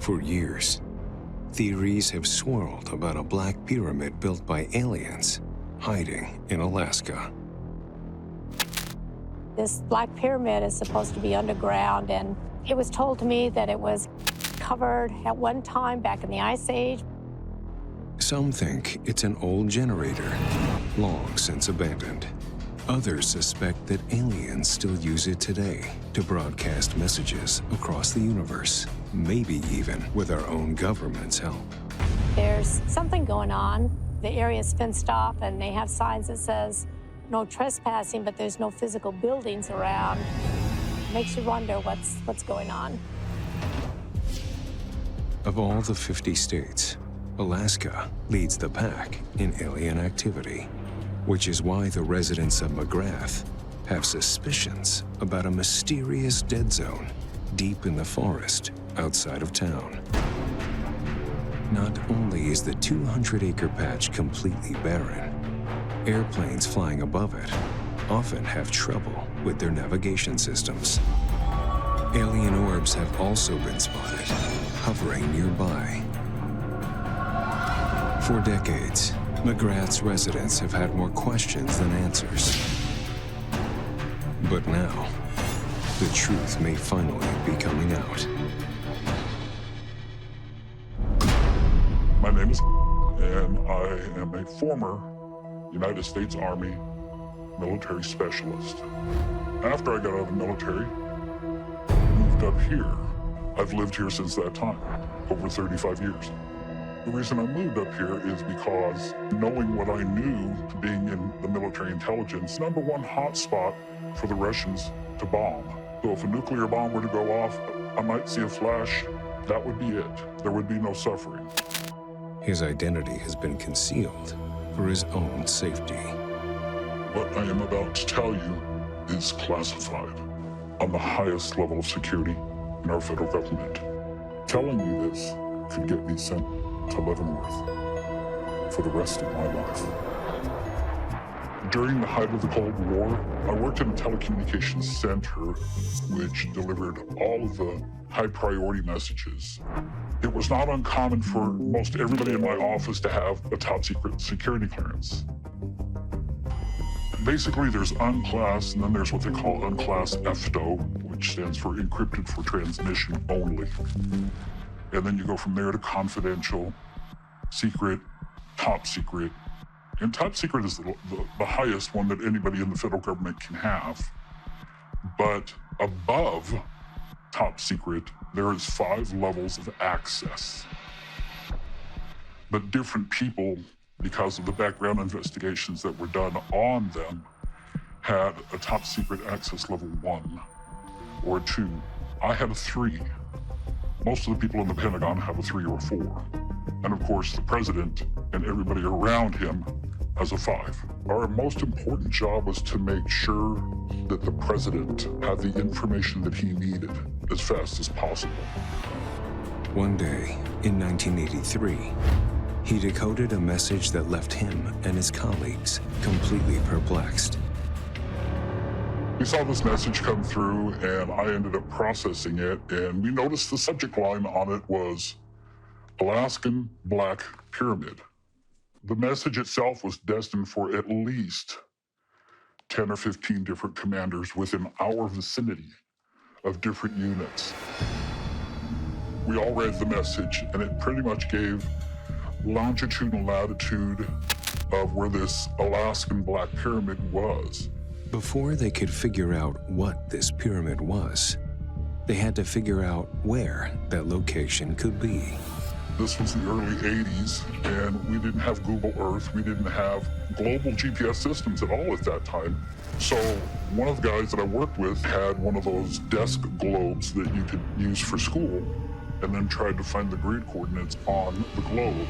For years, theories have swirled about a black pyramid built by aliens hiding in Alaska. This black pyramid is supposed to be underground, and it was told to me that it was covered at one time back in the Ice Age. Some think it's an old generator, long since abandoned. Others suspect that aliens still use it today to broadcast messages across the universe, maybe even with our own government's help. There's something going on. The area's fenced off, and they have signs that says no trespassing, but there's no physical buildings around. Makes you wonder what's going on. Of all the 50 states, Alaska leads the pack in alien activity, which is why the residents of McGrath have suspicions about a mysterious dead zone deep in the forest outside of town. Not only is the 200-acre patch completely barren, airplanes flying above it often have trouble with their navigation systems. Alien orbs have also been spotted hovering nearby. For decades, McGrath's residents have had more questions than answers. But now, the truth may finally be coming out. My name is and I am a former United States Army military specialist. After I got out of the military, moved up here. I've lived here since that time, over 35 years. The reason I moved up here is because knowing what I knew, being in the military intelligence, number one hotspot for the Russians to bomb. So if a nuclear bomb were to go off, I might see a flash. That would be it. There would be no suffering. His identity has been concealed for his own safety. What I am about to tell you is classified on the highest level of security in our federal government. Telling you this could get me sent to Leavenworth for the rest of my life. During the height of the Cold War, I worked in a telecommunications center which delivered all of the high priority messages. It was not uncommon for most everybody in my office to have a top secret security clearance. Basically, there's unclass, and then there's what they call unclass FDO, which stands for encrypted for transmission only. And then you go from there to confidential, secret, top secret. And top secret is the highest one that anybody in the federal government can have. But above top secret, there is 5 levels of access. But different people, because of the background investigations that were done on them, had a top secret access level 1 or 2. I had a 3. Most of the people in the Pentagon have a 3 or 4. And of course, the president and everybody around him has a 5. Our most important job was to make sure that the president had the information that he needed as fast as possible. One day, in 1983, he decoded a message that left him and his colleagues completely perplexed. We saw this message come through, and I ended up processing it, and we noticed the subject line on it was Alaskan Black Pyramid. The message itself was destined for at least 10 or 15 different commanders within our vicinity of different units. We all read the message, and it pretty much gave longitude and latitude of where this Alaskan Black Pyramid was. Before they could figure out what this pyramid was, they had to figure out where that location could be. This was the early 80s, and we didn't have Google Earth. We didn't have global GPS systems at all at that time. So one of the guys that I worked with had one of those desk globes that you could use for school, and then tried to find the grid coordinates on the globe.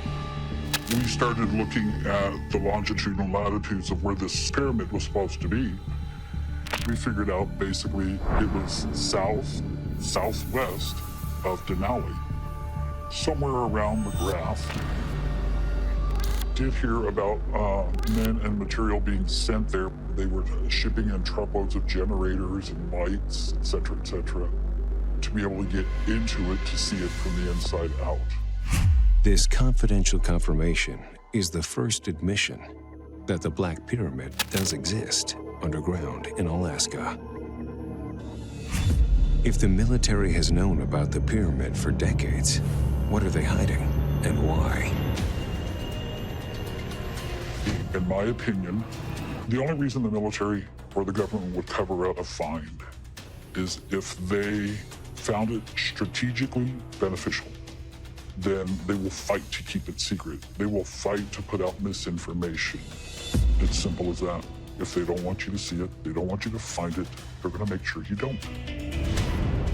We started looking at the longitude and latitudes of where this pyramid was supposed to be. We figured out basically it was southwest of Denali, somewhere around McGrath. Did hear about men and material being sent there. They were shipping in truckloads of generators and lights, et cetera, to be able to get into it to see it from the inside out. This confidential confirmation is the first admission that the Black Pyramid does exist underground in Alaska. If the military has known about the pyramid for decades, what are they hiding and why? In my opinion, the only reason the military or the government would cover up a find is if they found it strategically beneficial. Then they will fight to keep it secret. They will fight to put out misinformation. It's simple as that. If they don't want you to see it, they don't want you to find it, they're gonna make sure you don't.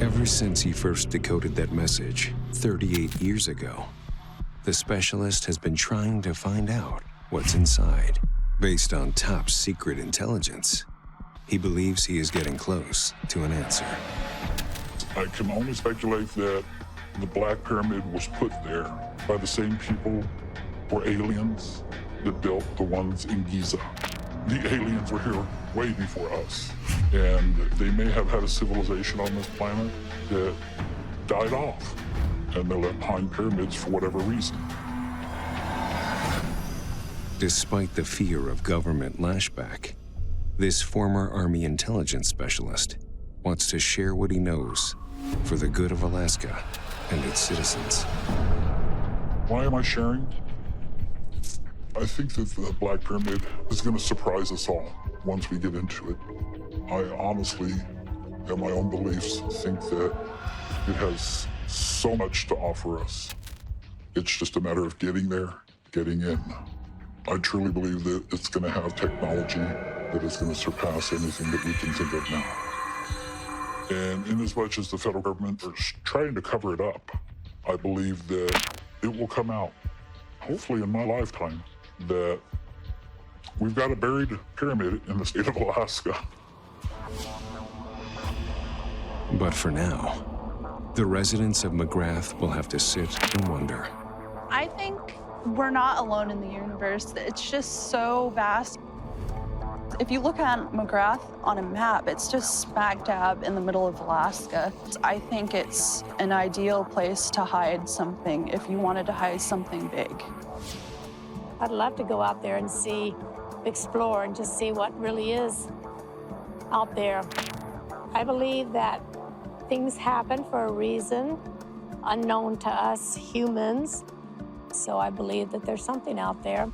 Ever since he first decoded that message 38 years ago, the specialist has been trying to find out what's inside. Based on top secret intelligence, he believes he is getting close to an answer. I can only speculate that the Black Pyramid was put there by the same people or aliens that built the ones in Giza. The aliens were here way before us, and they may have had a civilization on this planet that died off, and they left behind pyramids for whatever reason. Despite the fear of government lashback, this former Army intelligence specialist wants to share what he knows for the good of Alaska and its citizens. Why am I sharing? I think that the Black Pyramid is going to surprise us all once we get into it. I honestly, in my own beliefs, think that it has so much to offer us. It's just a matter of getting there, getting in. I truly believe that it's going to have technology that is going to surpass anything that we can think of now. And in as much as the federal government is trying to cover it up, I believe that it will come out, hopefully in my lifetime, that we've got a buried pyramid in the state of Alaska. But for now, the residents of McGrath will have to sit and wonder. I think we're not alone in the universe. It's just so vast. If you look at McGrath on a map, it's just smack dab in the middle of Alaska. I think it's an ideal place to hide something if you wanted to hide something big. I'd love to go out there and see, explore, and just see what really is out there. I believe that things happen for a reason, unknown to us humans. So I believe that there's something out there.